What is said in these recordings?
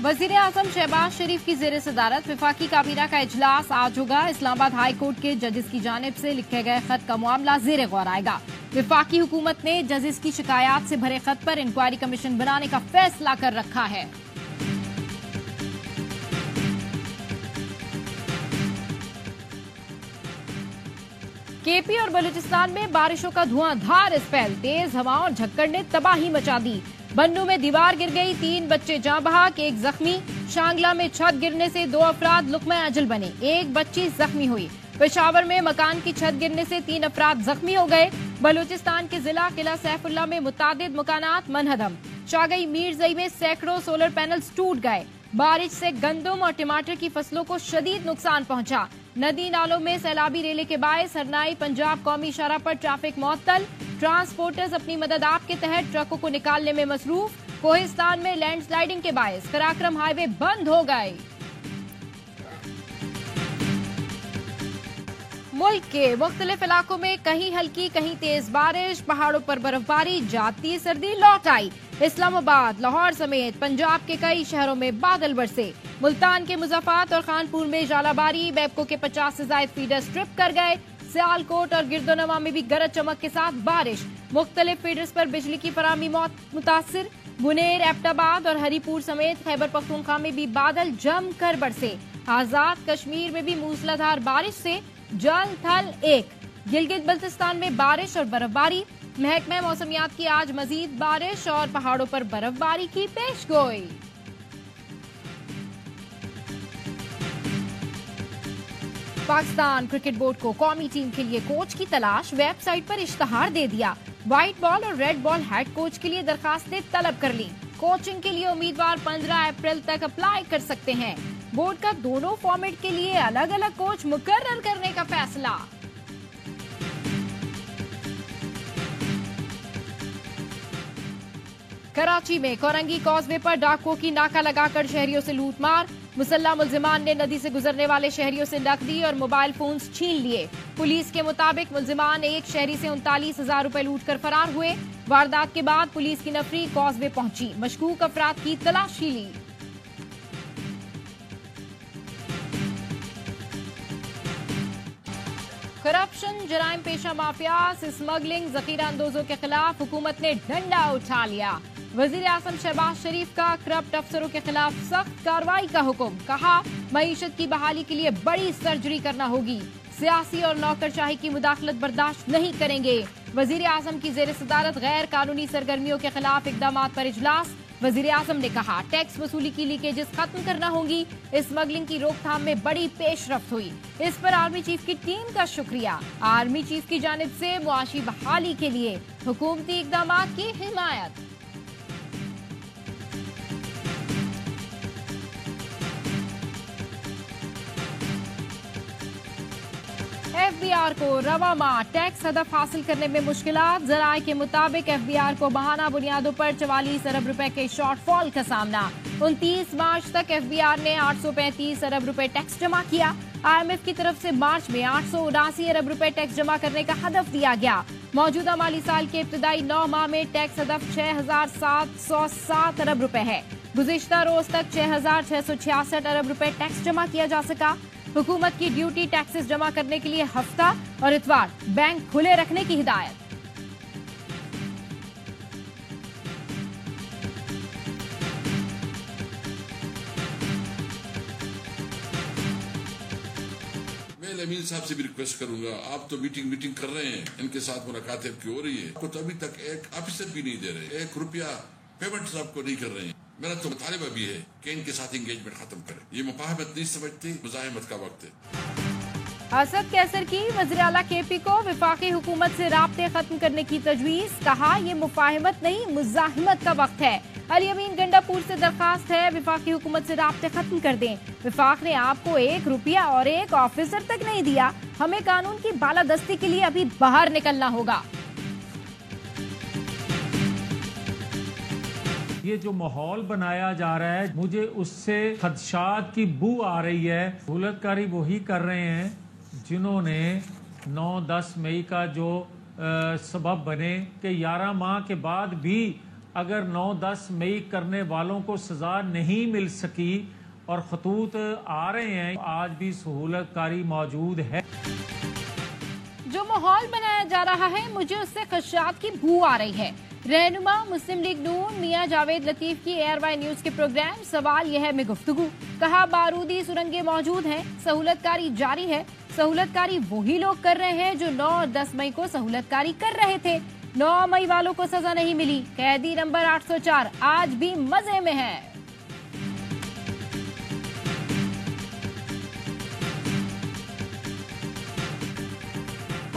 वजीर आजम शहबाज शरीफ की जेर सदारत विफाकी काबीना का इजलास आज होगा। इस्लामाबाद हाई कोर्ट के जजेस की जानिब से लिखे गए खत का मामला जेर गौर आएगा। विफाकी हुकूमत ने जजेस की शिकायत से भरे खत पर इंक्वायरी कमीशन बनाने का फैसला कर रखा है। केपी और बलूचिस्तान में बारिशों का धुआंधार स्पेल, तेज हवाओं और झक्कड़ ने तबाही मचा दी। बन्नू में दीवार गिर गई, 3 बच्चे जाँ बहक, 1 जख्मी। शांगला में छत गिरने से 2 अफराद लुक़्मा अजल बने, 1 बच्ची जख्मी हुई। पेशावर में मकान की छत गिरने से 3 अफराद जख्मी हो गए। बलूचिस्तान के जिला किला सैफुल्ला में मुतादिद मकानात मनहदम। शागई मीरजई में सैकड़ों सोलर पैनल्स टूट गए। बारिश से गंदम और टमाटर की फसलों को शदीद नुकसान पहुंचा। नदी नालों में सैलाबी रेले के बायस हरनाई पंजाब कौमी शाहराह पर ट्रैफिक मुअत्तल। ट्रांसपोर्टर्स अपनी मदद आप के तहत ट्रकों को निकालने में मसरूफ। कोहिस्तान में लैंडस्लाइडिंग के बायस कराक्रम हाईवे बंद हो गए। मुल्क के मुख्तलिफ इलाकों में कहीं हल्की कहीं तेज बारिश, पहाड़ों पर बर्फबारी, जाती सर्दी लौट आई। इस्लामाबाद, लाहौर समेत पंजाब के कई शहरों में बादल बरसे। मुल्तान के मुजफ्फराबाद और खानपुर में जालाबारी, बैपको के 50 से ज्यादा फीडर स्ट्रिप कर गए। सियालकोट और गिरदोनवा में भी गरज चमक के साथ बारिश। मुख्तलिफ फीडर्स पर बिजली की फराहमी मुतासिर। बुनेर, एबटाबाद और हरीपुर समेत खैबर पख्तूनख्वा में भी बादल जमकर बरसे। आजाद कश्मीर में भी मूसलाधार बारिश से जल थल एक। गिलगित बल्तिस्तान में बारिश और बर्फबारी। महकमा मौसमियात की आज मजीद बारिश और पहाड़ों पर बर्फबारी की पेशगोई। पाकिस्तान क्रिकेट बोर्ड को कौमी टीम के लिए कोच की तलाश, वेबसाइट पर इश्तहार दे दिया। व्हाइट बॉल और रेड बॉल हेड कोच के लिए दरखास्तें तलब कर ली। कोचिंग के लिए उम्मीदवार 15 अप्रैल तक अप्लाई कर सकते हैं। बोर्ड का दोनों फॉर्मेट के लिए अलग अलग कोच मुकर्रर करने का फैसला। कराची में कोरंगी कॉजवे पर डाकुओं की नाका लगाकर शहरियों से लूटमार। मुसल्ला मुल्जिमान ने नदी से गुजरने वाले शहरियों से नकदी और मोबाइल फोन्स छीन लिए। पुलिस के मुताबिक मुल्जिमान एक शहरी से 39,000 रुपए लूटकर फरार हुए। वारदात के बाद पुलिस की नफरी कॉजवे पहुंची, मशकूक अफराद की तलाशी ली। करप्शन, जराइम पेशा माफिया, स्मगलिंग, जखीरा अंदोजों के खिलाफ हुकूमत ने डंडा उठा लिया। वजीर आजम शहबाज शरीफ का करप्ट अफसरों के खिलाफ सख्त कार्रवाई का हुक्म। कहा, मईशत की बहाली के लिए बड़ी सर्जरी करना होगी। सियासी और नौकरशाही की मुदाखलत बर्दाश्त नहीं करेंगे। वजीर आजम की जेर सदारत गैर कानूनी सरगर्मियों के खिलाफ इकदाम पर इजलास। वजीर आजम ने कहा, टैक्स वसूली की लीकेजेस खत्म करना होंगी। स्मगलिंग की रोकथाम में बड़ी पेशरफ्त हुई। इस पर आर्मी चीफ की टीम का शुक्रिया। आर्मी चीफ की जानिब से मुआशी बहाली के लिए हुकूमती इकदाम की हिमायत। FBR को रवा माह टैक्स हदफ हासिल करने में मुश्किलात। जराये के मुताबिक FBR को बहाना बुनियादों पर 44 अरब रुपए के शॉर्टफॉल का सामना। 29 मार्च तक FBR ने 835 अरब रुपए टैक्स जमा किया। IMF की तरफ से मार्च में 879 अरब रुपए टैक्स जमा करने का हदफ दिया गया। मौजूदा माली साल के इब्तदाई 9 माह में टैक्स हदफ 6,707 अरब रुपए है। गुज़िश्ता रोज तक 6,666 अरब रुपए टैक्स जमा किया जा सका। हुकूमत की ड्यूटी टैक्सेस जमा करने के लिए हफ्ता और इतवार बैंक खुले रखने की हिदायत। मैं अमीन साहब से भी रिक्वेस्ट करूंगा, आप तो मीटिंग कर रहे हैं, इनके साथ मुलाकात आपकी हो रही है, को तो अभी तक एक ऑफिसर भी नहीं दे रहे, 1 रुपया पेमेंट साहब को नहीं कर रहे हैं। मेरा तो मुतालिबा भी है कि इनके साथ एंगेजमेंट खत्म करें। ये मुफाहमत नहीं समझते, मुजाहिमत का वक्त है। असद कैसर की वज़ीर आला KP को वफाकी हुकूमत से राब्ते खत्म करने की तजवीज। कहा, ये मुफाहमत नहीं मुजाहिमत का वक्त है। अली अमीन गंडापुर से दरखास्त है, वफाकी हुकूमत से राब्ते खत्म कर दें। वफाक ने आपको 1 रुपया और 1 ऑफिसर तक नहीं दिया। हमें कानून की बालादस्ती के लिए अभी बाहर निकलना होगा। ये जो माहौल बनाया जा रहा है, मुझे उससे खदशात की बू आ रही है। सहूलतकारी वही कर रहे हैं जिन्होंने 9-10 मई का जो सबब बने कि 11 माह के बाद भी अगर 9-10 मई करने वालों को सजा नहीं मिल सकी और खतूत आ रहे हैं, आज भी सहूलतकारी मौजूद है। जो माहौल बनाया जा रहा है, मुझे उससे खदशात की बू आ रही है। रहनुमा मुस्लिम लीग नून मियां जावेद लतीफ की एयरवाई न्यूज के प्रोग्राम सवाल यह है में गुफ्तगू। कहा बारूदी सुरंगें मौजूद हैं, सहूलतकारी जारी है। सहूलतकारी वही लोग कर रहे हैं जो 9 और 10 मई को सहूलतकारी कर रहे थे। 9 मई वालों को सजा नहीं मिली। कैदी नंबर 804 आज भी मजे में है।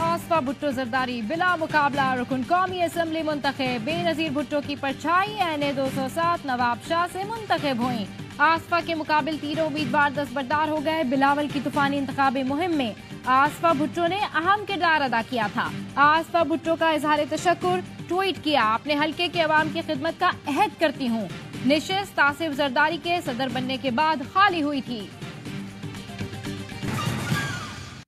आसफा भुट्टो जरदारी बिला मुकाबला रुकन कौमी असम्बली मुंतखब। बेनजीर भुट्टो की परछाई एन 207 नवाब शाह से मुंतखब हुई। आसफा के मुकाबिल तीनों उम्मीदवार दस्तबरदार हो गए। बिलावल की तूफानी इंतखाबी मुहिम में आसफा भुट्टो ने अहम किरदार अदा किया था। आसफा भुट्टो का इजहार तशक्कुर ट्वीट किया। अपने हल्के के अवाम की खिदमत का अहद करती हूँ। निशिस्त आसिफ जरदारी के सदर बनने के बाद खाली हुई थी।